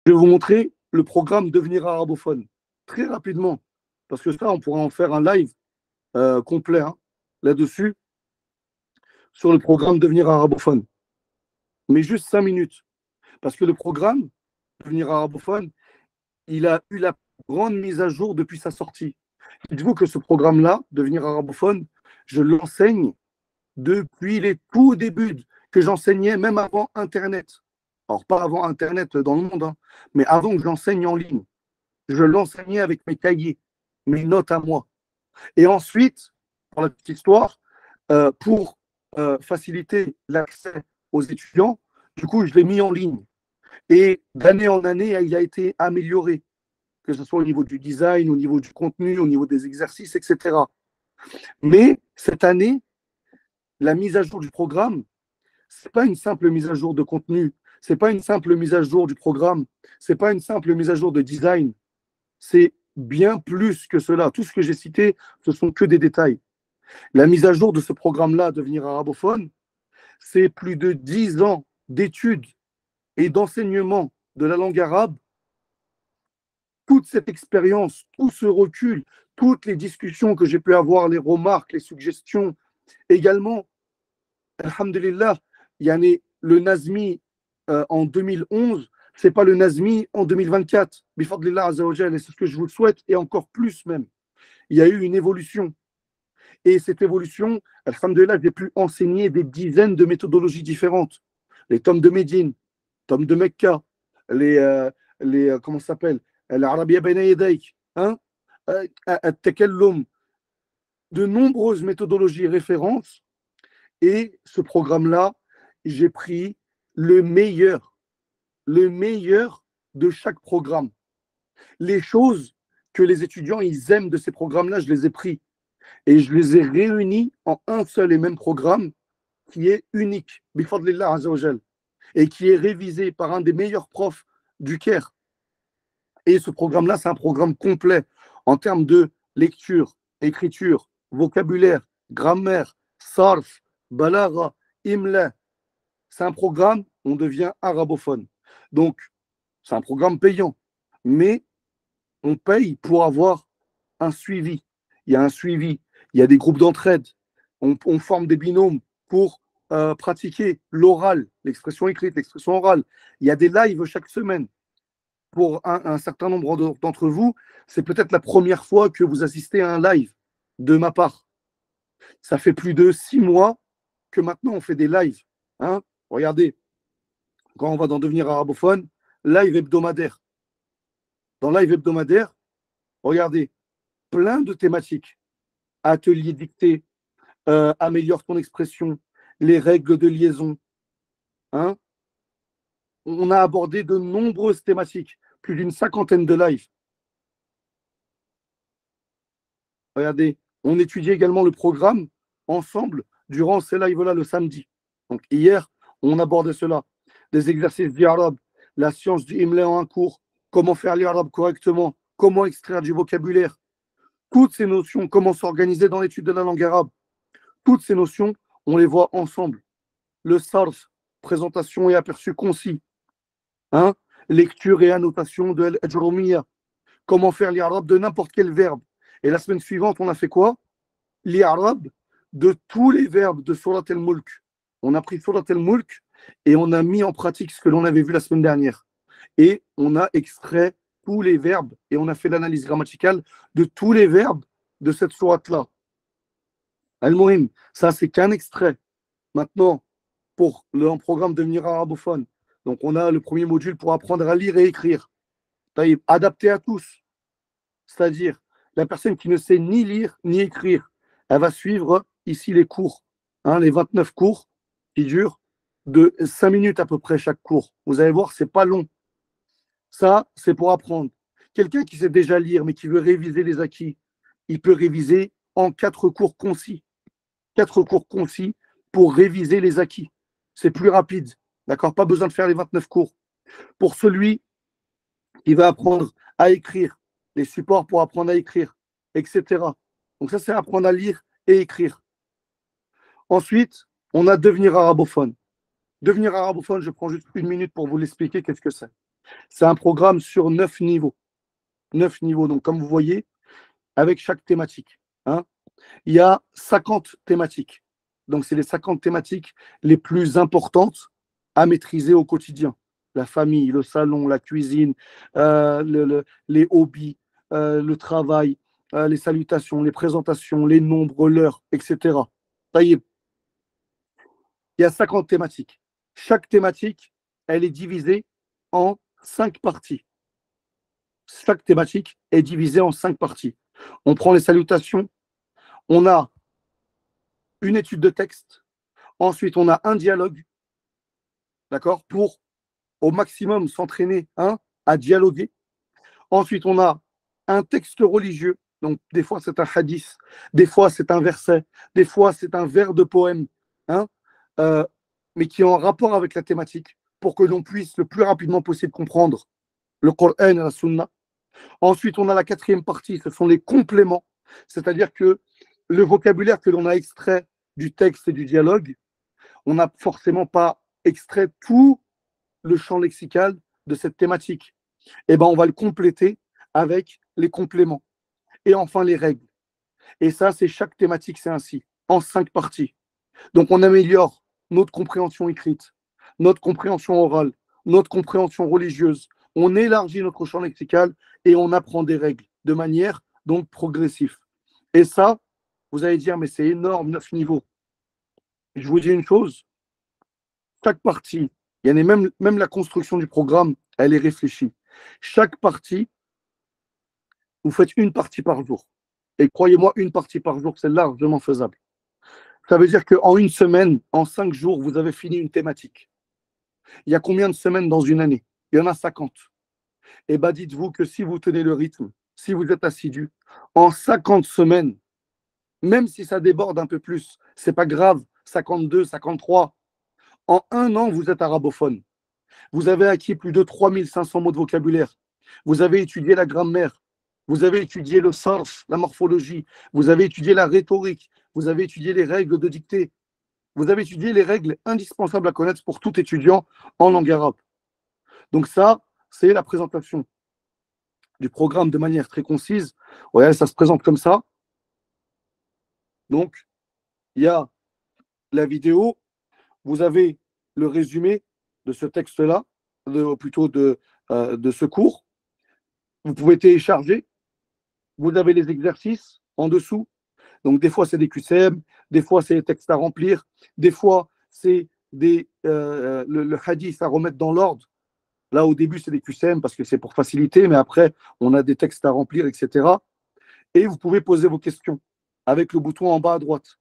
Je vais vous montrer le programme Devenir arabophone très rapidement, parce que ça, on pourra en faire un live complet hein, là-dessus, sur le programme Devenir arabophone. Mais juste 5 minutes, parce que le programme Devenir arabophone, il a eu la grande mise à jour depuis sa sortie. Dites-vous que ce programme-là, Devenir arabophone, je l'enseigne depuis les tout débuts que j'enseignais, même avant Internet. Alors, pas avant Internet dans le monde, hein, mais avant que j'enseigne en ligne. Je l'enseignais avec mes cahiers, mes notes à moi. Et ensuite, pour la petite histoire, pour faciliter l'accès aux étudiants, du coup, je l'ai mis en ligne. Et d'année en année, il a été amélioré, que ce soit au niveau du design, au niveau du contenu, au niveau des exercices, etc. Mais cette année, la mise à jour du programme, ce n'est pas une simple mise à jour de contenu, ce n'est pas une simple mise à jour du programme, ce n'est pas une simple mise à jour de design, c'est bien plus que cela. Tout ce que j'ai cité, ce sont que des détails. La mise à jour de ce programme-là, Devenir arabophone, c'est plus de 10 ans d'études et d'enseignement de la langue arabe. Toute cette expérience, tout ce recul, toutes les discussions que j'ai pu avoir, les remarques, les suggestions, également, alhamdulillah, le Nazmi en 2011, c'est pas le Nazmi en 2024. Bifadlillah Azzawajal, et c'est ce que je vous souhaite, et encore plus même. Il y a eu une évolution. Et cette évolution, alhamdulillah, j'ai pu enseigner des dizaines de méthodologies différentes. Les tomes de Médine, tomes de Mecca, comment ça s'appelle, l'Arabia Bayna Yadayk, hein, At-Takallum, de nombreuses méthodologies références. Et ce programme-là, j'ai pris le meilleur de chaque programme. Les choses que les étudiants ils aiment de ces programmes-là, je les ai pris. Et je les ai réunis en un seul et même programme qui est unique, Bifadlillah Azzawajal, et qui est révisé par un des meilleurs profs du Caire. Et ce programme-là, c'est un programme complet en termes de lecture, écriture, vocabulaire, grammaire, sarf, balagha, imla. C'est un programme, on devient arabophone. Donc, c'est un programme payant, mais on paye pour avoir un suivi. Il y a un suivi, il y a des groupes d'entraide, on forme des binômes pour pratiquer l'oral, l'expression écrite, l'expression orale. Il y a des lives chaque semaine. Pour un certain nombre d'entre vous, c'est peut-être la première fois que vous assistez à un live de ma part. Ça fait plus de 6 mois que maintenant on fait des lives. Hein. Regardez, quand on va dans Devenir arabophone, live hebdomadaire. Dans live hebdomadaire, regardez, plein de thématiques. Atelier dicté, améliore ton expression, les règles de liaison. Hein. On a abordé de nombreuses thématiques, plus d'une 50aine de lives. Regardez, on étudie également le programme ensemble durant ces lives-là le samedi. Donc hier, on abordait cela. Des exercices d'arabe, la science du imla en un cours, comment faire l'arabe correctement, comment extraire du vocabulaire. Toutes ces notions, comment s'organiser dans l'étude de la langue arabe. Toutes ces notions, on les voit ensemble. Le sarf, présentation et aperçu concis. Hein? Lecture et annotation de l'ajromiya. Comment faire l'arabe de n'importe quel verbe. Et la semaine suivante, on a fait quoi? L'arabe de tous les verbes de Surat al-Mulk. On a pris Surat al-Mulk et on a mis en pratique ce que l'on avait vu la semaine dernière. Et on a extrait tous les verbes et on a fait l'analyse grammaticale de tous les verbes de cette sourate-là. Al-Muhim, ça c'est qu'un extrait. Maintenant, pour le programme Devenir arabophone, donc on a le premier module pour apprendre à lire et écrire. Adapté à tous. C'est-à-dire, la personne qui ne sait ni lire ni écrire, elle va suivre ici les cours, hein, les 29 cours qui durent de 5 minutes à peu près chaque cours. Vous allez voir, c'est pas long. Ça, c'est pour apprendre. Quelqu'un qui sait déjà lire mais qui veut réviser les acquis, il peut réviser en 4 cours concis. 4 cours concis pour réviser les acquis. C'est plus rapide. D'accord? Pas besoin de faire les 29 cours. Pour celui qui va apprendre à écrire, les supports pour apprendre à écrire, etc. Donc ça, c'est apprendre à lire et écrire. Ensuite, on a devenir arabophone. Devenir arabophone, je prends juste 1 minute pour vous l'expliquer qu'est-ce que c'est. C'est un programme sur 9 niveaux. 9 niveaux, donc comme vous voyez, avec chaque thématique. Hein. Il y a 50 thématiques. Donc, c'est les 50 thématiques les plus importantes à maîtriser au quotidien. La famille, le salon, la cuisine, les hobbies, le travail, les salutations, les présentations, les nombres, l'heure, etc. Ça y est, il y a 50 thématiques. Chaque thématique, elle est divisée en 5 parties. Chaque thématique est divisée en 5 parties. On prend les salutations, on a une étude de texte, ensuite on a un dialogue, d'accord, pour au maximum s'entraîner à dialoguer. Ensuite, on a un texte religieux, donc des fois c'est un hadith, des fois c'est un verset, des fois c'est un vers de poème, hein, mais qui est en rapport avec la thématique, pour que l'on puisse le plus rapidement possible comprendre le Coran et la Sunna. Ensuite, on a la quatrième partie, ce sont les compléments, c'est-à-dire que le vocabulaire que l'on a extrait du texte et du dialogue, on n'a forcément pas extrait tout le champ lexical de cette thématique. Et ben, on va le compléter avec les compléments. Et enfin, les règles. Et ça, c'est chaque thématique, c'est ainsi, en 5 parties. Donc, on améliore notre compréhension écrite, notre compréhension orale, notre compréhension religieuse. On élargit notre champ lexical et on apprend des règles de manière donc progressive. Et ça, vous allez dire, mais c'est énorme, 9 niveaux. Je vous dis une chose, chaque partie, il y en a même la construction du programme, elle est réfléchie. Chaque partie, vous faites une partie par jour. Et croyez-moi, une partie par jour, c'est largement faisable. Ça veut dire qu'en une semaine, en 5 jours, vous avez fini une thématique. Il y a combien de semaines dans une année? Il y en a 50. Et bien, dites-vous que si vous tenez le rythme, si vous êtes assidu, en 50 semaines, même si ça déborde un peu plus, c'est pas grave, 52, 53, en un an, vous êtes arabophone. Vous avez acquis plus de 3500 mots de vocabulaire. Vous avez étudié la grammaire. Vous avez étudié le sarf, la morphologie. Vous avez étudié la rhétorique. Vous avez étudié les règles de dictée. Vous avez étudié les règles indispensables à connaître pour tout étudiant en langue arabe. Donc ça, c'est la présentation du programme de manière très concise. Ouais, ça se présente comme ça. Donc, il y a la vidéo. Vous avez le résumé de ce texte-là, plutôt de ce cours. Vous pouvez télécharger. Vous avez les exercices en dessous. Donc, des fois, c'est des QCM, des fois, c'est des textes à remplir, des fois, c'est le hadith à remettre dans l'ordre. Là, au début, c'est des QCM parce que c'est pour faciliter, mais après, on a des textes à remplir, etc. Et vous pouvez poser vos questions avec le bouton en bas à droite.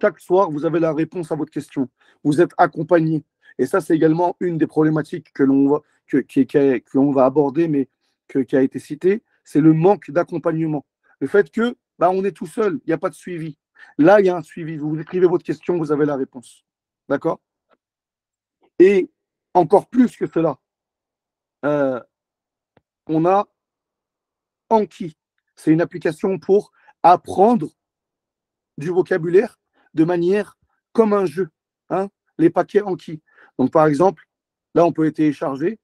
Chaque soir, vous avez la réponse à votre question. Vous êtes accompagné. Et ça, c'est également une des problématiques que l'on va aborder, mais qui a été citée, c'est le manque d'accompagnement. Le fait que on est tout seul, il n'y a pas de suivi. Là, il y a un suivi. Vous écrivez votre question, vous avez la réponse. D'accord? Et encore plus que cela, on a Anki. C'est une application pour apprendre du vocabulaire de manière comme un jeu. Hein, les paquets Anki. Donc, par exemple, là, on peut les télécharger.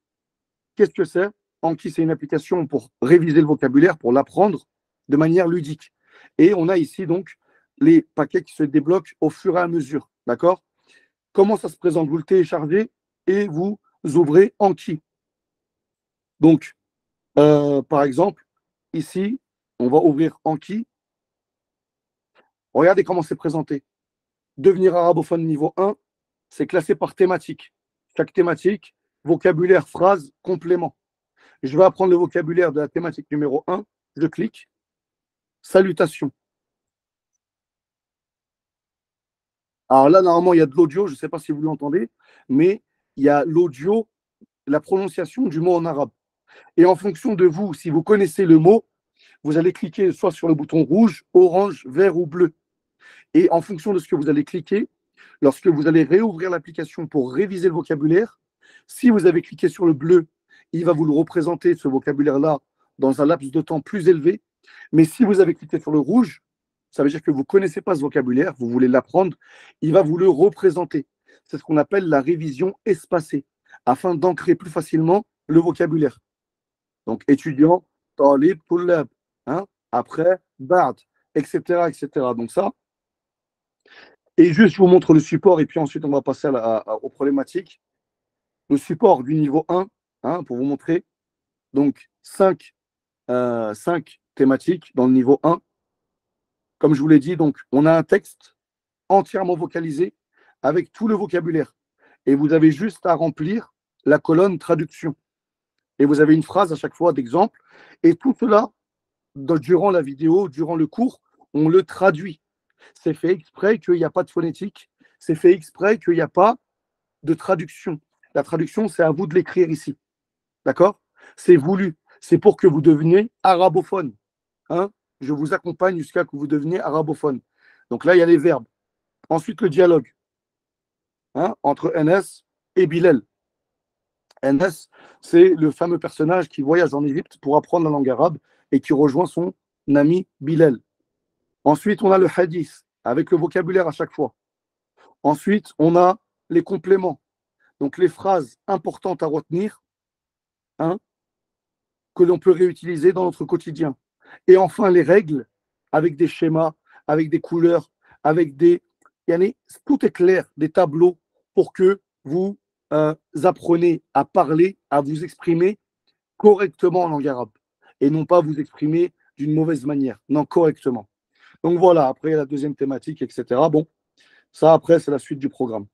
Qu'est-ce que c'est? Anki, c'est une application pour réviser le vocabulaire, pour l'apprendre de manière ludique. Et on a ici, donc, les paquets qui se débloquent au fur et à mesure. D'accord? Comment ça se présente? Vous le téléchargez et vous ouvrez Anki. Donc, par exemple, ici, on va ouvrir Anki. Regardez comment c'est présenté. Devenir arabophone niveau 1, c'est classé par thématique. Chaque thématique, vocabulaire, phrase, complément. Je vais apprendre le vocabulaire de la thématique numéro 1. Je clique. Salutations. Alors là, normalement, il y a de l'audio. Je ne sais pas si vous l'entendez, mais il y a l'audio, la prononciation du mot en arabe. Et en fonction de vous, si vous connaissez le mot, vous allez cliquer soit sur le bouton rouge, orange, vert ou bleu. Et en fonction de ce que vous allez cliquer, lorsque vous allez réouvrir l'application pour réviser le vocabulaire, si vous avez cliqué sur le bleu, il va vous le représenter, ce vocabulaire-là, dans un laps de temps plus élevé. Mais si vous avez cliqué sur le rouge, ça veut dire que vous ne connaissez pas ce vocabulaire, vous voulez l'apprendre, il va vous le représenter. C'est ce qu'on appelle la révision espacée, afin d'ancrer plus facilement le vocabulaire. Donc, étudiant, talib, tullab, hein, après, ba'd, etc., etc. Donc ça, et juste, je vous montre le support, et puis ensuite, on va passer aux problématiques. Le support du niveau 1, hein, pour vous montrer. Donc, 5 thématiques dans le niveau 1. Comme je vous l'ai dit, donc, on a un texte entièrement vocalisé avec tout le vocabulaire. Et vous avez juste à remplir la colonne traduction. Et vous avez une phrase à chaque fois d'exemple. Et tout cela, durant la vidéo, durant le cours, on le traduit. C'est fait exprès qu'il n'y a pas de phonétique. C'est fait exprès qu'il n'y a pas de traduction. La traduction, c'est à vous de l'écrire ici. D'accord? C'est voulu. C'est pour que vous deveniez arabophone. Hein? Je vous accompagne jusqu'à que vous deveniez arabophone. Donc là, il y a les verbes. Ensuite, le dialogue, hein, entre NS et Bilal. NS, c'est le fameux personnage qui voyage en Égypte pour apprendre la langue arabe et qui rejoint son ami Bilal. Ensuite, on a le hadith, avec le vocabulaire à chaque fois. Ensuite, on a les compléments, donc les phrases importantes à retenir, hein, que l'on peut réutiliser dans notre quotidien. Et enfin, les règles, avec des schémas, avec des couleurs, avec des... Tout est clair, des tableaux, pour que vous apprenez à parler, à vous exprimer correctement en langue arabe. Et non pas vous exprimer d'une mauvaise manière, non, correctement. Donc voilà, après la deuxième thématique, etc. Bon, ça après, c'est la suite du programme.